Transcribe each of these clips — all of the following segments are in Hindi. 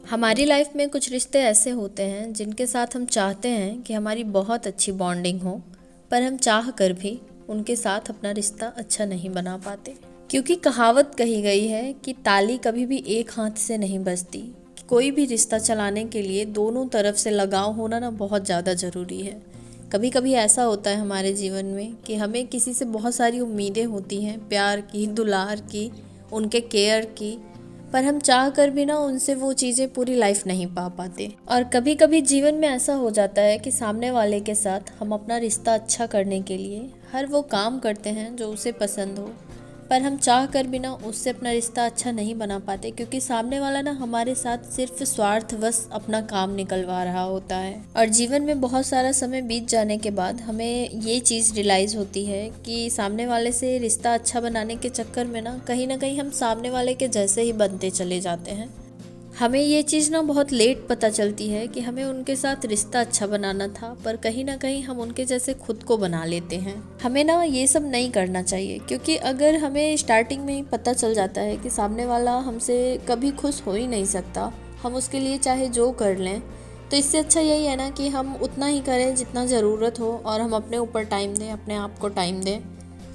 हमारी लाइफ में कुछ रिश्ते ऐसे होते हैं जिनके साथ हम चाहते हैं कि हमारी बहुत अच्छी बॉन्डिंग हो, पर हम चाह कर भी उनके साथ अपना रिश्ता अच्छा नहीं बना पाते। क्योंकि कहावत कही गई है कि ताली कभी भी एक हाथ से नहीं बजती। कोई भी रिश्ता चलाने के लिए दोनों तरफ से लगाव होना ना बहुत ज़्यादा ज़रूरी है। कभी कभी ऐसा होता है हमारे जीवन में कि हमें किसी से बहुत सारी उम्मीदें होती हैं, प्यार की, दुलार की, उनके केयर की, पर हम चाह कर भी ना उनसे वो चीज़ें पूरी लाइफ नहीं पा पाते। और कभी कभी जीवन में ऐसा हो जाता है कि सामने वाले के साथ हम अपना रिश्ता अच्छा करने के लिए हर वो काम करते हैं जो उसे पसंद हो, पर हम चाह कर भी ना उससे अपना रिश्ता अच्छा नहीं बना पाते, क्योंकि सामने वाला ना हमारे साथ सिर्फ स्वार्थवश अपना काम निकलवा रहा होता है। और जीवन में बहुत सारा समय बीत जाने के बाद हमें ये चीज़ रियलाइज़ होती है कि सामने वाले से रिश्ता अच्छा बनाने के चक्कर में ना कहीं हम सामने वाले के जैसे ही बनते चले जाते हैं। हमें ये चीज़ ना बहुत लेट पता चलती है कि हमें उनके साथ रिश्ता अच्छा बनाना था, पर कहीं ना कहीं हम उनके जैसे खुद को बना लेते हैं। हमें ना ये सब नहीं करना चाहिए, क्योंकि अगर हमें स्टार्टिंग में ही पता चल जाता है कि सामने वाला हमसे कभी खुश हो ही नहीं सकता, हम उसके लिए चाहे जो कर लें, तो इससे अच्छा यही है ना कि हम उतना ही करें जितना ज़रूरत हो, और हम अपने ऊपर टाइम दें, अपने आप को टाइम दें,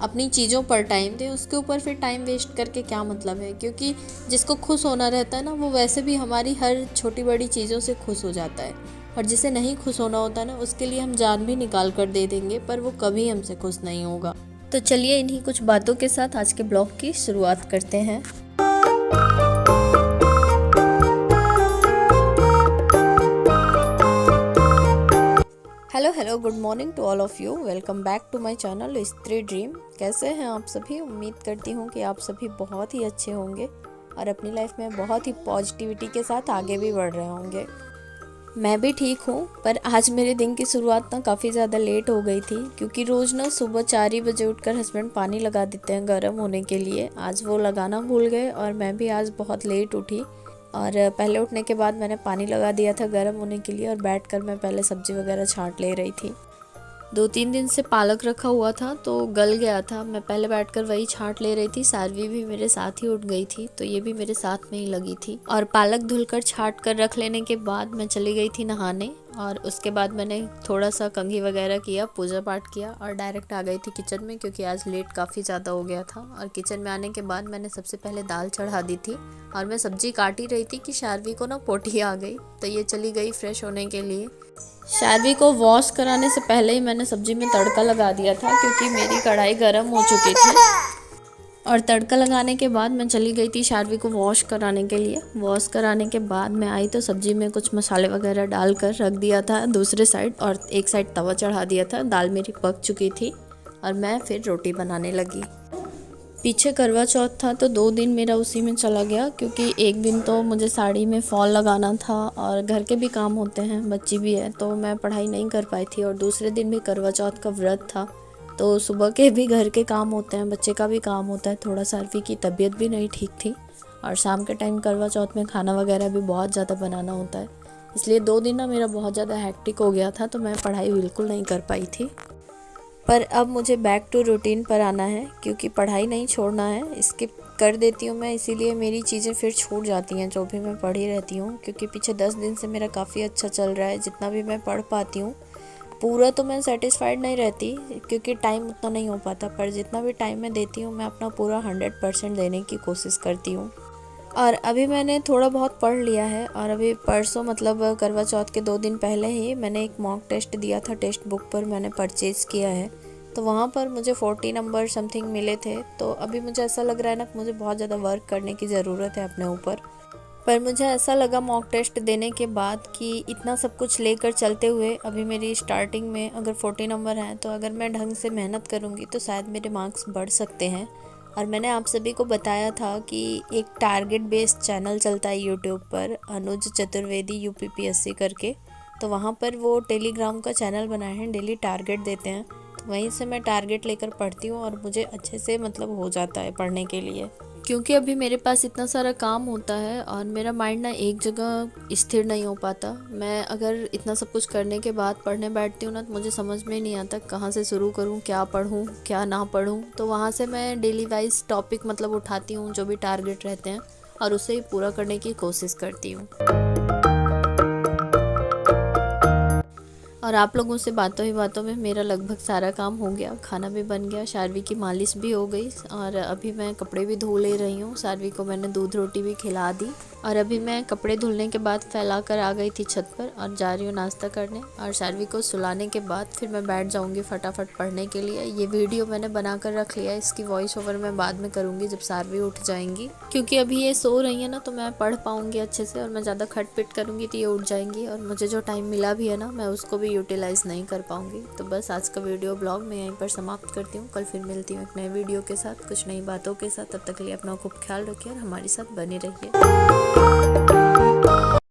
अपनी चीज़ों पर टाइम दें। उसके ऊपर फिर टाइम वेस्ट करके क्या मतलब है, क्योंकि जिसको खुश होना रहता है ना, वो वैसे भी हमारी हर छोटी बड़ी चीज़ों से खुश हो जाता है। और जिसे नहीं खुश होना होता ना, उसके लिए हम जान भी निकाल कर दे देंगे, पर वो कभी हमसे खुश नहीं होगा। तो चलिए इन्हीं कुछ बातों के साथ आज के ब्लॉग की शुरुआत करते हैं। Hello good morning to all of you. Welcome back to my channel Stree dream. कैसे हैं आप सभी? उम्मीद करती हूँ कि आप सभी बहुत ही अच्छे होंगे और अपनी लाइफ में बहुत ही पॉजिटिविटी के साथ आगे भी बढ़ रहे होंगे। मैं भी ठीक हूँ, पर आज मेरे दिन की शुरुआत ना काफ़ी ज़्यादा लेट हो गई थी, क्योंकि रोज़ ना सुबह 4 ही बजे उठकर हस्बैंड पानी लगा देते हैं गर्म होने के लिए। आज वो लगाना भूल गए और मैं भी आज बहुत लेट उठी, और पहले उठने के बाद मैंने पानी लगा दिया था गर्म होने के लिए, और बैठकर मैं पहले सब्ज़ी वगैरह छांट ले रही थी। 2-3 दिन से पालक रखा हुआ था तो गल गया था, मैं पहले बैठकर वही छांट ले रही थी। सारवी भी मेरे साथ ही उठ गई थी, तो ये भी मेरे साथ में ही लगी थी। और पालक धुलकर छांट कर रख लेने के बाद मैं चली गई थी नहाने, और उसके बाद मैंने थोड़ा सा कंघी वगैरह किया, पूजा पाठ किया, और डायरेक्ट आ गई थी किचन में, क्योंकि आज लेट काफ़ी ज़्यादा हो गया था। और किचन में आने के बाद मैंने सबसे पहले दाल चढ़ा दी थी, और मैं सब्जी काट ही रही थी कि शारवी को ना पोटी आ गई, तो ये चली गई फ्रेश होने के लिए। शारवी को वॉश कराने से पहले ही मैंने सब्जी में तड़का लगा दिया था, क्योंकि मेरी कढ़ाई गर्म हो चुकी थी। और तड़का लगाने के बाद मैं चली गई थी शारवी को वॉश कराने के लिए। वॉश कराने के बाद मैं आई तो सब्जी में कुछ मसाले वगैरह डालकर रख दिया था दूसरे साइड, और एक साइड तवा चढ़ा दिया था। दाल मेरी पक चुकी थी और मैं फिर रोटी बनाने लगी। पीछे करवा चौथ था तो 2 दिन मेरा उसी में चला गया, क्योंकि एक दिन तो मुझे साड़ी में फॉल लगाना था और घर के भी काम होते हैं, बच्ची भी है, तो मैं पढ़ाई नहीं कर पाई थी। और दूसरे दिन भी करवा चौथ का व्रत था, तो सुबह के भी घर के काम होते हैं, बच्चे का भी काम होता है, थोड़ा सारवी की तबीयत भी नहीं ठीक थी, और शाम के टाइम करवा चौथ में खाना वगैरह भी बहुत ज़्यादा बनाना होता है। इसलिए 2 दिन ना मेरा बहुत ज़्यादा हैक्टिक हो गया था, तो मैं पढ़ाई बिल्कुल नहीं कर पाई थी। पर अब मुझे बैक टू रूटीन पर आना है, क्योंकि पढ़ाई नहीं छोड़ना है। स्किप कर देती हूँ मैं, इसीलिए मेरी चीज़ें फिर छूट जाती हैं जो भी मैं पढ़ी रहती हूँ, क्योंकि पीछे 10 दिन से मेरा काफ़ी अच्छा चल रहा है। जितना भी मैं पढ़ पाती हूँ, पूरा तो मैं सेटिस्फाइड नहीं रहती, क्योंकि टाइम उतना नहीं हो पाता, पर जितना भी टाइम मैं देती हूँ मैं अपना पूरा 100% देने की कोशिश करती हूँ। और अभी मैंने थोड़ा बहुत पढ़ लिया है, और अभी परसों मतलब करवा चौथ के 2 दिन पहले ही मैंने एक मॉक टेस्ट दिया था। टेक्स्ट बुक पर मैंने परचेज़ किया है, तो वहाँ पर मुझे 40 नंबर समथिंग मिले थे। तो अभी मुझे ऐसा लग रहा है ना कि मुझे बहुत ज़्यादा वर्क करने की ज़रूरत है अपने ऊपर। पर मुझे ऐसा लगा मॉक टेस्ट देने के बाद कि इतना सब कुछ लेकर चलते हुए अभी मेरी स्टार्टिंग में अगर 40 नंबर हैं, तो अगर मैं ढंग से मेहनत करूँगी तो शायद मेरे मार्क्स बढ़ सकते हैं। और मैंने आप सभी को बताया था कि एक टारगेट बेस्ड चैनल चलता है यूट्यूब पर, अनुज चतुर्वेदी यूपीपीएससी करके, तो वहाँ पर वो टेलीग्राम का चैनल बनाए हैं, डेली टारगेट देते हैं, तो वहीं से मैं टारगेट लेकर पढ़ती हूँ, और मुझे अच्छे से मतलब हो जाता है पढ़ने के लिए। क्योंकि अभी मेरे पास इतना सारा काम होता है और मेरा माइंड ना एक जगह स्थिर नहीं हो पाता। मैं अगर इतना सब कुछ करने के बाद पढ़ने बैठती हूँ ना, तो मुझे समझ में नहीं आता कहाँ से शुरू करूँ, क्या पढ़ूँ क्या ना पढ़ूँ। तो वहाँ से मैं डेली वाइज टॉपिक मतलब उठाती हूँ जो भी टारगेट रहते हैं, और उसे पूरा करने की कोशिश करती हूँ। और आप लोगों से बातों ही बातों में मेरा लगभग सारा काम हो गया, खाना भी बन गया, शार्वी की मालिश भी हो गई और अभी मैं कपड़े भी धो ले रही हूँ। शार्वी को मैंने दूध रोटी भी खिला दी और अभी मैं कपड़े धुलने के बाद फैला कर आ गई थी छत पर और जा रही हूँ नाश्ता करने। और शार्वी को सुलाने के बाद फिर मैं बैठ जाऊँगी फटाफट पढ़ने के लिए। ये वीडियो मैंने बना कर रख लिया है, इसकी वॉइस ओवर मैं बाद में करूँगी जब शार्वी उठ जाएंगी, क्योंकि अभी ये सो रही है ना तो मैं पढ़ पाऊँगी अच्छे से, और मैं ज़्यादा खटपिट करूँगी तो ये उठ जाएंगी और मुझे जो टाइम मिला भी है ना मैं उसको भी यूटिलाइज़ नहीं कर पाऊँगी। तो बस आज का वीडियो ब्लॉग मैं यहीं पर समाप्त करती हूँ। कल फिर मिलती हूँ एक नए वीडियो के साथ, कुछ नई बातों के साथ। तब तक के लिए अपना खूब ख्याल रखिए और हमारे साथ बने रहिए।